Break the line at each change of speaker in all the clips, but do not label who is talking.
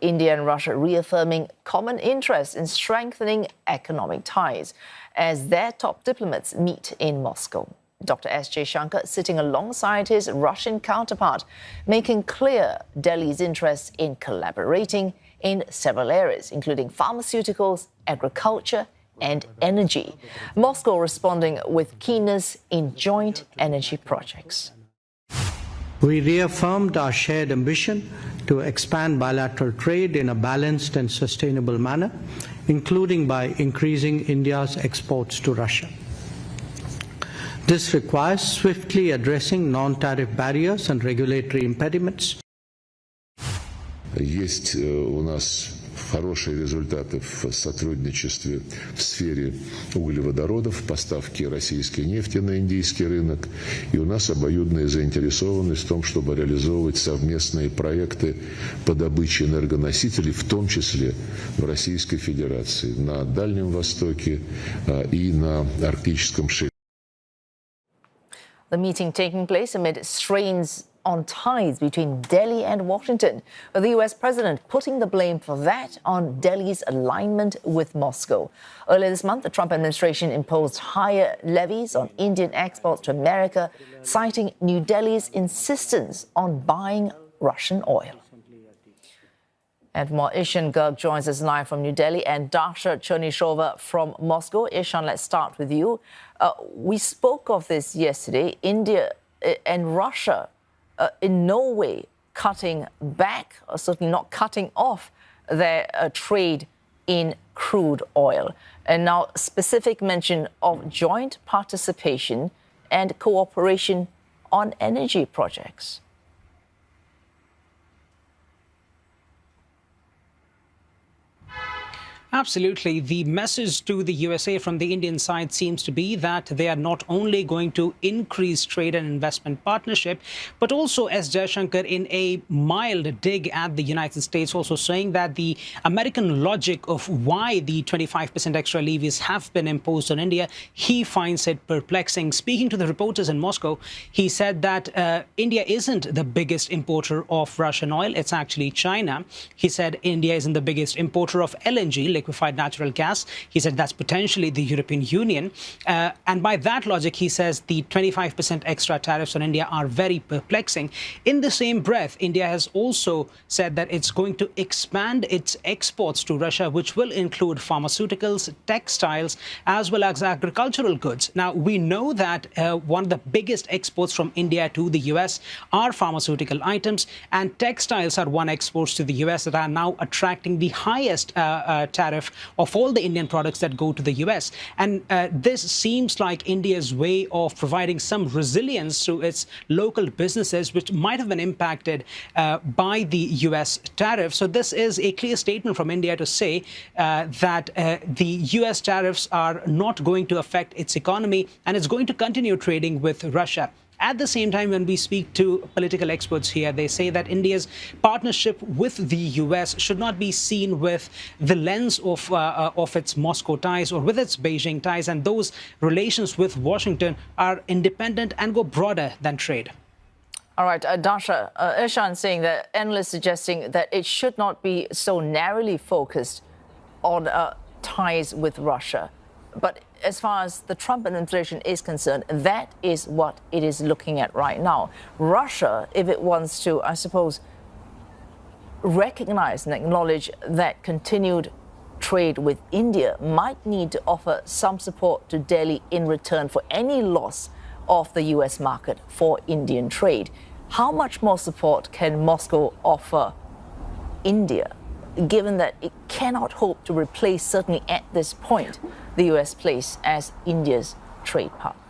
India and Russia reaffirming common interests in strengthening economic ties as their top diplomats meet in Moscow. Dr. S Jaishankar sitting alongside his Russian counterpart, making clear Delhi's interest in collaborating in several areas, including pharmaceuticals, agriculture and energy. Moscow responding with keenness in joint energy projects.
We reaffirmed our shared ambition to expand bilateral trade in a balanced and sustainable manner, including by increasing India's exports to Russia. This requires swiftly addressing non-tariff barriers and regulatory impediments.
Есть у нас хорошие результаты в сотрудничестве в сфере углеводородов, поставки российской нефти на индийский рынок. И у нас обоюдная заинтересованность в том, чтобы реализовывать совместные проекты по добыче энергоносителей, в том числе в Российской Федерации, на Дальнем Востоке и на Арктическом шельфе.
The meeting taking place amid strains on ties between Delhi and Washington, with the US president putting the blame for that on Delhi's alignment with Moscow. Earlier this month, the Trump administration imposed higher levies on Indian exports to America, citing New Delhi's insistence on buying Russian oil. And more, Ishan Garg joins us live from New Delhi and Dasha Chernyshova from Moscow. Ishan, let's start with you. We spoke of this yesterday. India and Russia in no way cutting back, or certainly not cutting off their trade in crude oil. And now specific mention of joint participation and cooperation on energy projects.
Absolutely. The message to the USA from the Indian side seems to be that they are not only going to increase trade and investment partnership, but also, S Jaishankar, in a mild dig at the United States, also saying that the American logic of why the 25% extra levies have been imposed on India, he finds it perplexing. Speaking to the reporters in Moscow, he said that India isn't the biggest importer of Russian oil. It's actually China. He said India isn't the biggest importer of LNG, liquefied natural gas. He said that's potentially the European Union. And by that logic, he says the 25% extra tariffs on India are very perplexing. In the same breath, India has also said that it's going to expand its exports to Russia, which will include pharmaceuticals, textiles, as well as agricultural goods. Now, we know that one of the biggest exports from India to the US are pharmaceutical items, and textiles are one exports to the US that are now attracting the highest tariff of all the Indian products that go to the US. And this seems like India's way of providing some resilience to its local businesses, which might have been impacted by the US tariff. So this is a clear statement from India to say that the US tariffs are not going to affect its economy, and it's going to continue trading with Russia. At the same time, when we speak to political experts here, they say that India's partnership with the US should not be seen with the lens of its Moscow ties or with its Beijing ties, and those relations with Washington are independent and go broader than trade.
All right, Dasha, Ishan saying that analysts suggesting that it should not be so narrowly focused on ties with Russia. But as far as the Trump administration is concerned, that is what it is looking at right now. Russia, if it wants to, I suppose, recognize and acknowledge that continued trade with India, might need to offer some support to Delhi in return for any loss of the US market for Indian trade. How much more support can Moscow offer India, given that it cannot hope to replace, certainly at this point, the US place as India's trade partner?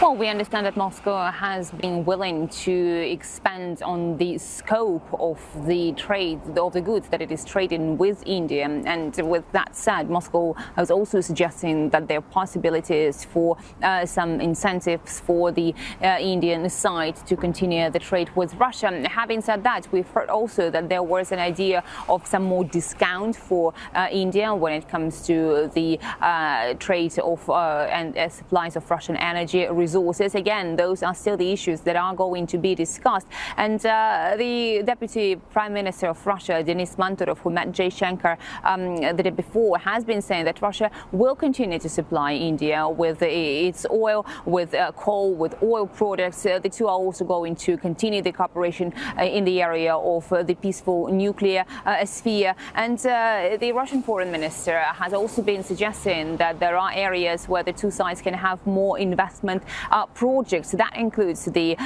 Well, we understand that Moscow has been willing to expand on the scope of the trade, of the goods that it is trading with India. And with that said, Moscow was also suggesting that there are possibilities for some incentives for the Indian side to continue the trade with Russia. Having said that, we've heard also that there was an idea of some more discount for India when it comes to the trade of and supplies of Russian energy resources. resources. Again, those are still the issues that are going to be discussed. And the Deputy Prime Minister of Russia, Denis Manturov, who met Jaishankar the day before, has been saying that Russia will continue to supply India with its oil, with coal, with oil products. The two are also going to continue the cooperation in the area of the peaceful nuclear sphere. And the Russian foreign minister has also been suggesting that there are areas where the two sides can have more investment projects. That includes the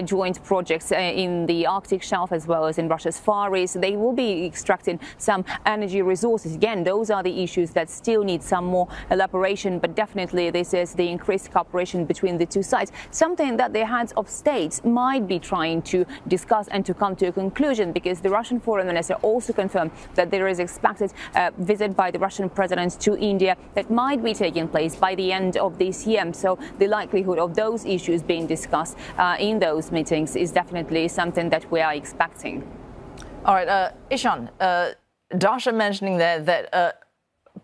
joint projects in the Arctic Shelf as well as in Russia's Far East. They will be extracting some energy resources. Again, those are the issues that still need some more elaboration, but definitely this is the increased cooperation between the two sides, something that the heads of states might be trying to discuss and to come to a conclusion, because the Russian foreign minister also confirmed that there is expected a visit by the Russian president to India that might be taking place by the end of this year. So the likelihood of those issues being discussed in those meetings is definitely something that we are expecting.
All right, Ishan, Dasha mentioning there that a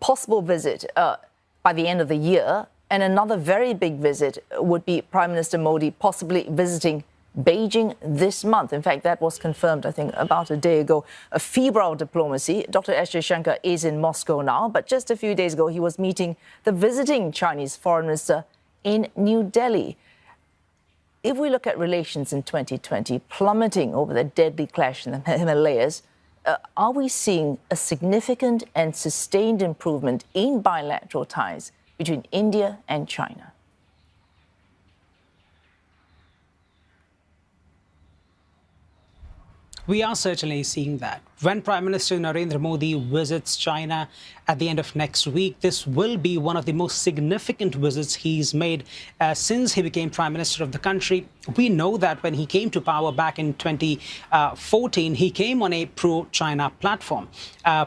possible visit by the end of the year, and another very big visit would be Prime Minister Modi possibly visiting Beijing this month. In fact, that was confirmed, I think, about a day ago. A febrile diplomacy. Dr. S Jaishankar is in Moscow now, but just a few days ago, he was meeting the visiting Chinese foreign minister in New Delhi. If we look at relations in 2020 plummeting over the deadly clash in the Himalayas, are we seeing a significant and sustained improvement in bilateral ties between India and China?
We are certainly seeing that. When Prime Minister Narendra Modi visits China at the end of next week, this will be one of the most significant visits he's made since he became Prime Minister of the country. We know that when he came to power back in 2014, he came on a pro-China platform.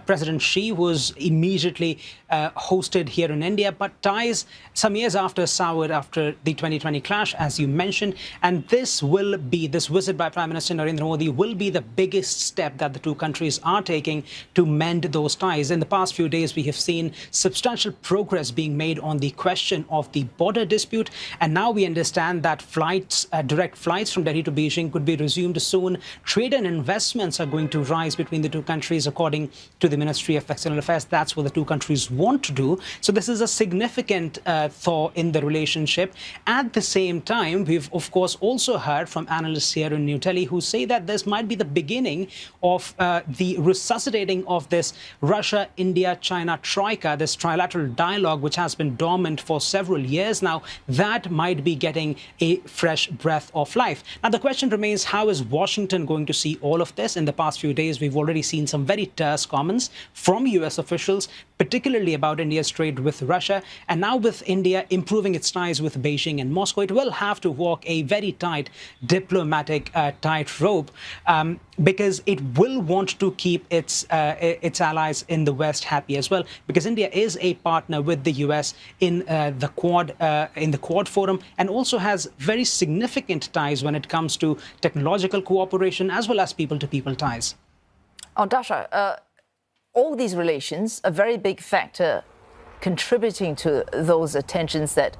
President Xi was immediately hosted here in India, but ties some years after soured after the 2020 clash, as you mentioned. And this visit by Prime Minister Narendra Modi will be the biggest step that the two countries are taking to mend those ties. In the past few days, we have seen substantial progress being made on the question of the border dispute. And now we understand that direct flights from Delhi to Beijing could be resumed soon. Trade and investments are going to rise between the two countries, according to the Ministry of External Affairs. That's what the two countries want to do. So this is a significant thaw in the relationship. At the same time, we've, of course, also heard from analysts here in New Delhi who say that this might be the beginning of the resuscitating of this Russia-India-China troika, this trilateral dialogue, which has been dormant for several years now. That might be getting a fresh breath of life. Now, the question remains, how is Washington going to see all of this? In the past few days, we've already seen some very terse comments from U.S. officials, particularly about India's trade with Russia. And now with India improving its ties with Beijing and Moscow, it will have to walk a very tight diplomatic tightrope because it will want to keep its allies in the West happy as well, because India is a partner with the U.S. in the Quad forum, and also has very significant ties when it comes to technological cooperation as well as people-to-people ties.
Oh, Dasha, all these relations, a very big factor contributing to those tensions that,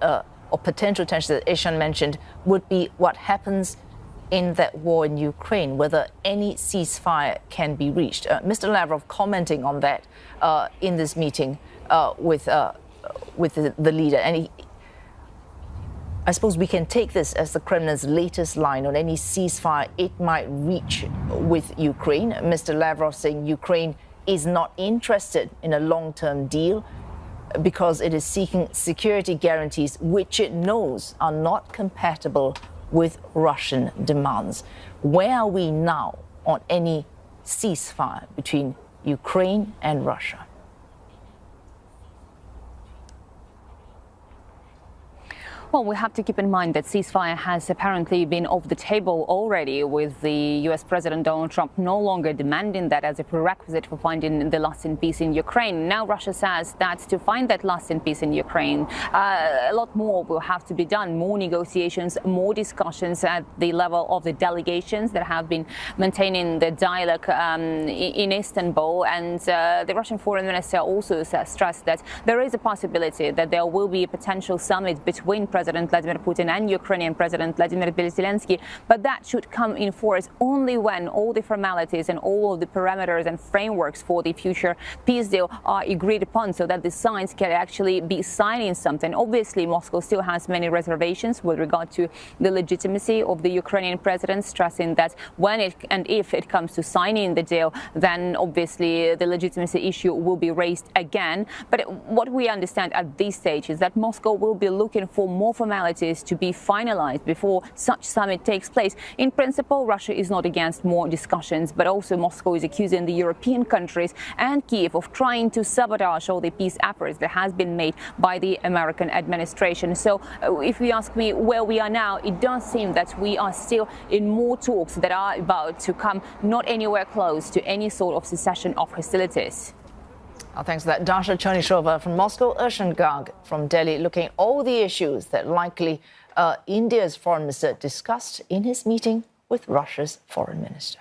or potential tensions that Ishan mentioned, would be what happens in that war in Ukraine, whether any ceasefire can be reached. Mr. Lavrov commenting on that in this meeting with the leader. And I suppose we can take this as the Kremlin's latest line on any ceasefire it might reach with Ukraine. Mr. Lavrov saying Ukraine is not interested in a long-term deal because it is seeking security guarantees which it knows are not compatible with Russian demands. Where are we now on any ceasefire between Ukraine and Russia?
Well, we have to keep in mind that ceasefire has apparently been off the table already, with the U.S. President Donald Trump no longer demanding that as a prerequisite for finding the lasting peace in Ukraine. Now Russia says that to find that lasting peace in Ukraine, a lot more will have to be done. More negotiations, more discussions at the level of the delegations that have been maintaining the dialogue in Istanbul. And the Russian foreign minister also stressed that there is a possibility that there will be a potential summit between President Vladimir Putin and Ukrainian President Vladimir Zelensky, but that should come in force only when all the formalities and all of the parameters and frameworks for the future peace deal are agreed upon, so that the sides can actually be signing something. Obviously, Moscow still has many reservations with regard to the legitimacy of the Ukrainian president, stressing that when it and if it comes to signing the deal, then obviously the legitimacy issue will be raised again. But what we understand at this stage is that Moscow will be looking for more formalities to be finalized before such summit takes place. In principle, Russia is not against more discussions, but also Moscow is accusing the European countries and Kiev of trying to sabotage all the peace efforts that has been made by the American administration. So if you ask me where we are now, it does seem that we are still in more talks that are about to come not anywhere close to any sort of cessation of hostilities.
Thanks for that. Dasha Chernyshova from Moscow, Ishan Garg from Delhi, looking at all the issues that likely India's foreign minister discussed in his meeting with Russia's foreign minister.